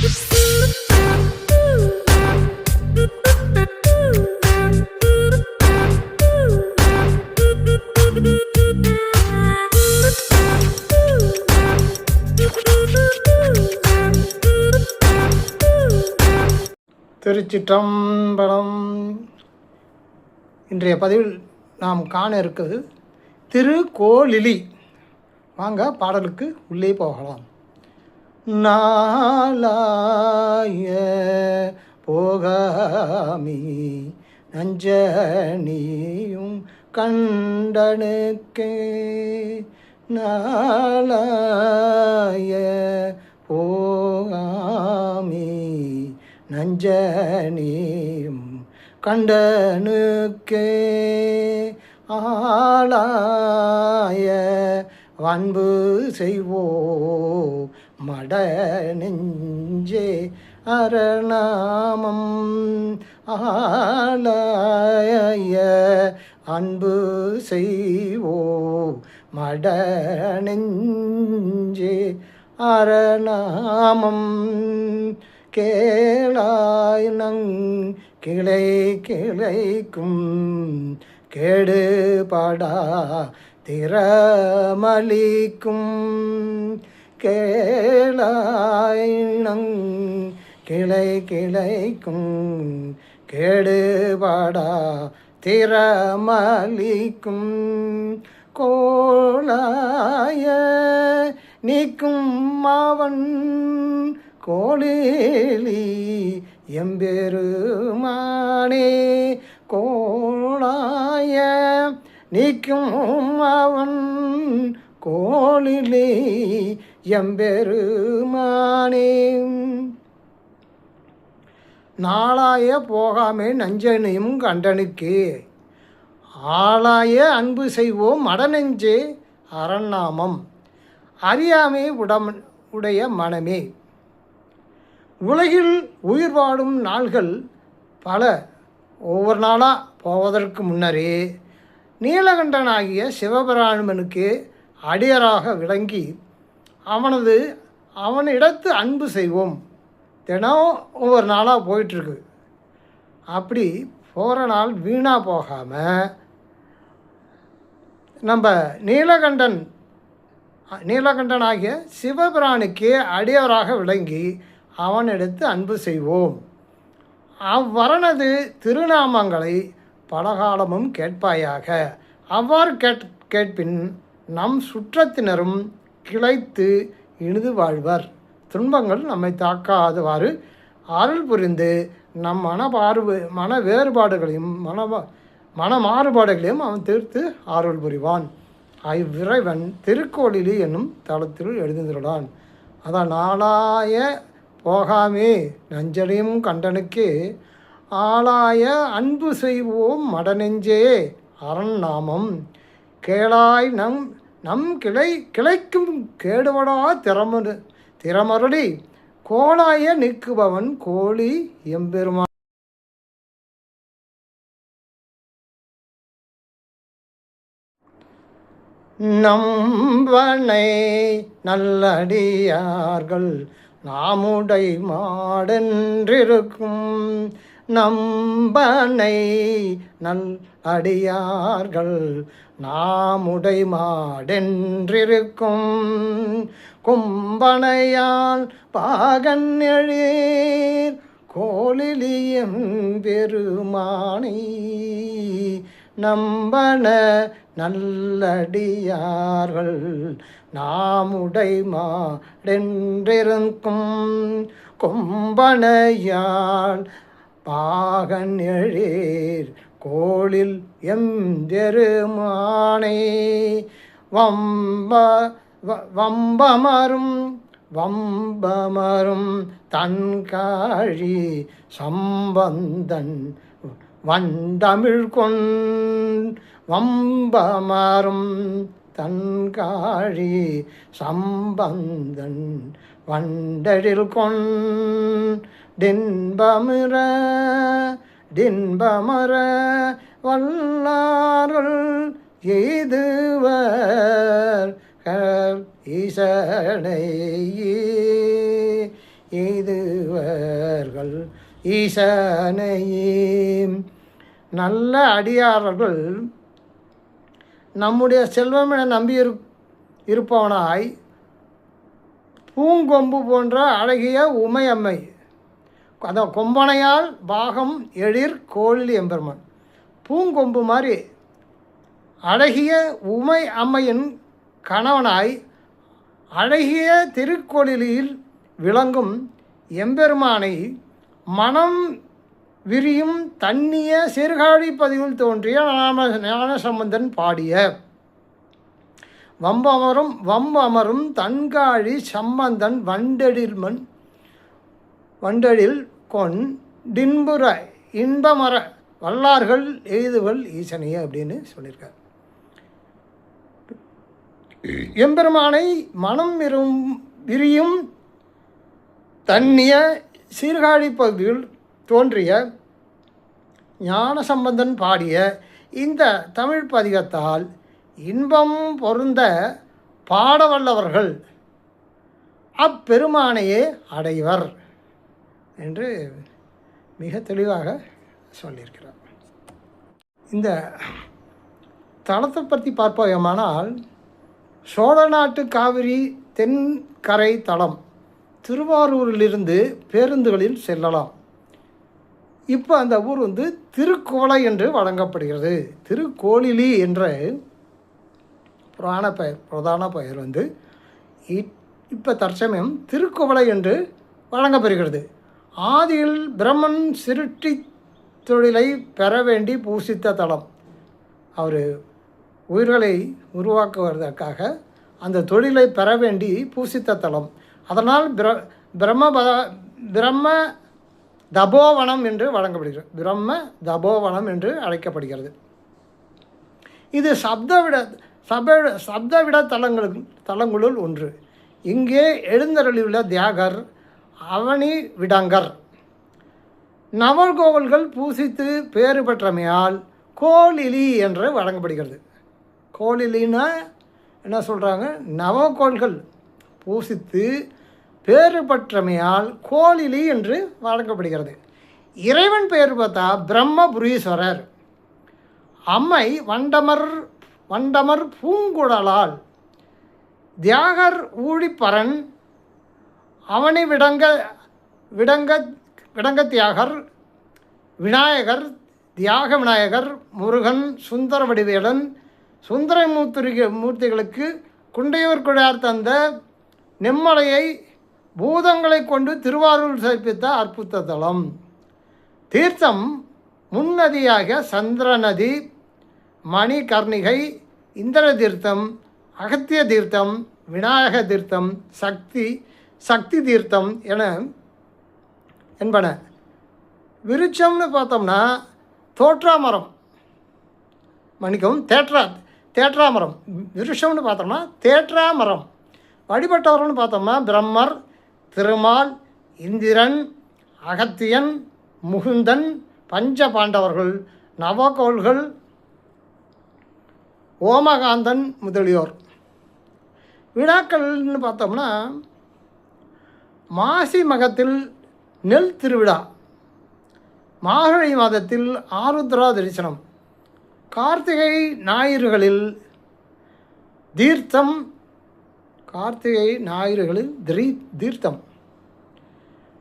திருச்சிற்றம்பலம். இன்றைய பதிவில் நாம் காண இருக்கிறது திருக்கோளிலி. வாங்க பாடலுக்கு உள்ளே போகலாம். நாளாய போகாமி நஞ்சனியும் கண்டனுக்கே, நாளாய போகாமி நஞ்சனியும் கண்டனுக்கே, ஆளாய அன்பு செய்வோ மட நெஞ்சே அரணாமம், ஆளாய அன்பு செய்வோ மட நெஞ்சே அரணாமம், கேளாய் நங் கிளை கிளைக்கும் கேடுபடா திறமளிக்கும், கேளாய் நங் கிளை கிளைக்கும் கேடுபடா திறமளிக்கும், கோளாய நீக்கும் மாவன் கோளிலி எம்பெருமானே, கோளாய நீக்கும் அவன் கோளிலி எம்பெருமானே, நாளாய போகாமே நஞ்சனையும் கண்டனுக்கே, ஆளாய அன்பு செய்வோம் மடநெஞ்சே அரண்நாமம், அறியாமை உடைய மனமே. உலகில் உயிர் வாடும் நாள்கள் பல. ஒவ்வொரு நாளாக போவதற்கு முன்னரே நீலகண்டனாகிய சிவபிராமனுக்கு அடியராக விளங்கி அவனிடத்து அன்பு செய்வோம். தினம் ஒவ்வொரு நாளாக போயிட்டுருக்கு. அப்படி போகிற நாள் வீணாக போகாமல் நம்ம நீலகண்டனாகிய சிவபிரானுக்கே அடியவராக விளங்கி அவனிடத்து அன்பு செய்வோம். அவ்வரணது திருநாமங்களை பலகாலமும் கேட்பாயாக. அவ்வாறு கேட்பின் நம் சுற்றத்தினரும் கிளைத்து இனிது வாழ்வர். துன்பங்கள் நம்மை தாக்காதவாறு அருள் புரிந்து நம் மன வேறுபாடுகளையும் மன மாறுபாடுகளையும் அவன் தீர்த்து அருள் புரிவான். இவ்விறைவன் திருக்கோளிலி என்னும் தளத்தில் எழுந்துள்ளான். அதான் நாளாய போகாமே நஞ்சனையும் கண்டனுக்கே, ஆளாய அன்பு செய்வோம் மடநெஞ்சே அரண்நாமம், கேளாய் நம் கிளைக்கும் கேடுவடா திறமருளி கோளாய நீக்குபவன் கோழி எம்பெருமான். நம்பனை நல்லடியார்கள் நாமுடை மாடென்றிருக்கும், நம்பனை நல் அடியார்கள் நாமுடை மாடென்றிருக்கும், கும்பனையால் பாகன் எழீர் கோளிலியம் பெருமானை, நம்பன நல்லடியார்கள் நாமுடை மாடென்றிருக்கும், கொம்பனையால் பாகன் எழீர் கோளில் எம்பெருமானே, வம்பமரும் தன்காழி சம்பந்தன் வண்டமிழ் வம்பமரும் தன்காழி சம்பந்தன் வண்டழில் டின்பமர வல்லார்கள் எய்துவர் ஈசனை எய்துவர் அடியார்கள் ஈசனையே. நல்ல அடியார்கள் நம்முடைய செல்வம் என நம்பி இருப்பவனாய் பூங்கொம்பு போன்ற அழகிய உமையம்மை, அதான் கொம்பனையால் பாகம் எழிற் கோழிலி எம்பெருமான், பூங்கொம்பு மாதிரி அழகிய உமை அம்மையின் கணவனாய் அழகிய திருக்கோளிலில் விளங்கும் எம்பெருமானை மனம் விரியும் தண்ணிய சீர்காழி பதிவில் தோன்றிய ஞானசம்பந்தன் பாடிய வம்பமரும் தன்காழி சம்பந்தன் வண்டெழில் கொண்டின்புற இன்பமர வல்லார்கள் எய்துவல் ஈசனையே அப்படின்னு சொல்லியிருக்கார். எம்பெருமானை மனம் விரியும் தண்ணிய சீர்காழி பகுதியில் தோன்றிய ஞானசம்பந்தன் பாடிய இந்த தமிழ் பதிகத்தால் இன்பம் பொருந்த பாடவல்லவர்கள் அப்பெருமானையே அடைவர் என்று மிக தெளிவாக சொல்லியிருக்கிறார். இந்த தலத்தை பற்றி பார்ப்போமானால், சோழ நாட்டு காவிரி தென்கரை தலம் திருவாரூரிலிருந்து பேருந்துகளில் செல்லலாம். இப்போ அந்த ஊர் திருக்குவளை என்று வழங்கப்படுகிறது. திருக்கோளிலி என்ற பிரதான பெயர் இப்போ தற்சமயம் திருக்குவளை என்று வழங்கப்பெறுகிறது. ஆதியில் பிரம்மன் சிருஷ்டி தொழிலை பெற வேண்டி பூசித்த தலம். அவர் உயிர்களை உருவாக்குவதற்காக அந்த தொழிலை பெற வேண்டி பூசித்த தலம். அதனால் பிரம்ம தபோவனம் என்று வழங்கப்படுகிறது. பிரம்ம தபோவனம் என்று அழைக்கப்படுகிறது. இது சப்தவிட தலங்களுள் ஒன்று. இங்கே எழுந்தருளியுள்ள தியாகர் அவனி விடங்கர் நவகோள்கள் பூசித்து பேறு பெற்றமையால் கோளிலி என்று வழங்கப்படுகிறது. கோளிலின்னா என்ன சொல்கிறாங்க? நவகோள்கள் பூசித்து பேறு பெற்றமையால் கோளிலி என்று வழங்கப்படுகிறது. இறைவன் பெயர் பார்த்தா பிரம்மபுரீஸ்வரர். அம்மை வண்டமர் பூங்குழலால். தியாகர் ஊழிப்பரன் அவனி விடங்க தியாகர் விநாயகர் தியாக விநாயகர் முருகன் சுந்தர வடிவேலன் சுந்தர மூர்த்திகளுக்கு குண்டையூர் குழார் தந்த நெம்மலையை பூதங்களை கொண்டு திருவாரூர் சேர்ப்பித்த அற்புத தலம். தீர்த்தம் முன்னதியாக சந்திர நதி, மணிகர்ணிகை, இந்திர தீர்த்தம், அகத்திய தீர்த்தம், விநாயக தீர்த்தம், சக்தி தீர்த்தம் என்பன. விருட்சம்னு பார்த்தோம்னா தோற்றாமரம், தேற்றாமரம். விருஷம்னு பார்த்தோம்னா தேற்றாமரம். வழிபட்டவர்கள்னு பார்த்தோம்னா பிரம்மர், திருமால், இந்திரன், அகத்தியன், முகுந்தன், பஞ்ச பாண்டவர்கள், நவகோள்கள், ஓமகாந்தன் முதலியோர். விழாக்கள்னு பார்த்தோம்னா மாசி மகத்தில் நெல் திருவிழா, மார்கழி மாதத்தில் ஆருத்ரா தரிசனம், கார்த்திகை ஞாயிறுகளில் தீர்த்தம்,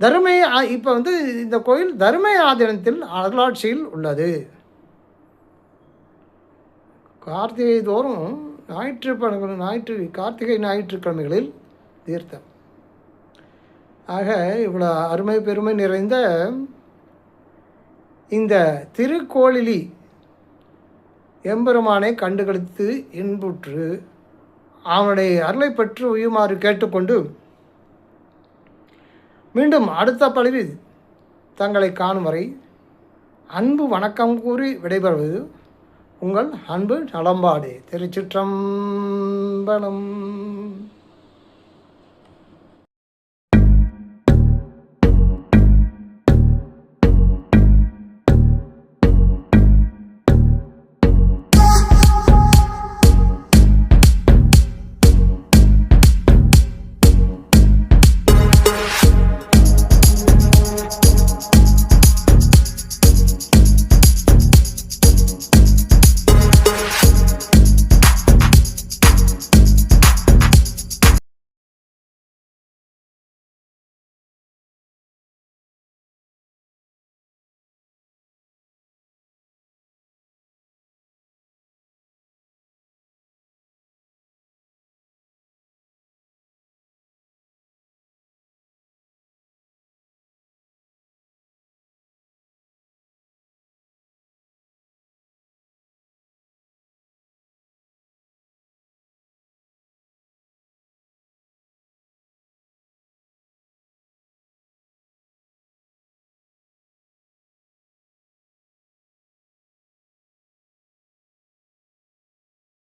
தருமை. இப்போ இந்த கோயில் தருமை ஆதீனத்தில் அருளாட்சியில் உள்ளது. கார்த்திகை தோறும் கார்த்திகை ஞாயிற்றுக்கிழமைகளில் தீர்த்தம். ஆக இவ்வளோ அருமை பெருமை நிறைந்த இந்த திருக்கோளிலி எம்பெருமானை கண்டுகளித்து இன்புற்று அவனுடைய அருளை பெற்று உயுமாறு கேட்டுக்கொண்டு மீண்டும் அடுத்த பதிவில் தங்களை காணும் வரை அன்பு வணக்கம் கூறி விடைபெறுவது உங்கள் அன்பு நலம்பாடு. திருச்சிற்றம்பலம்.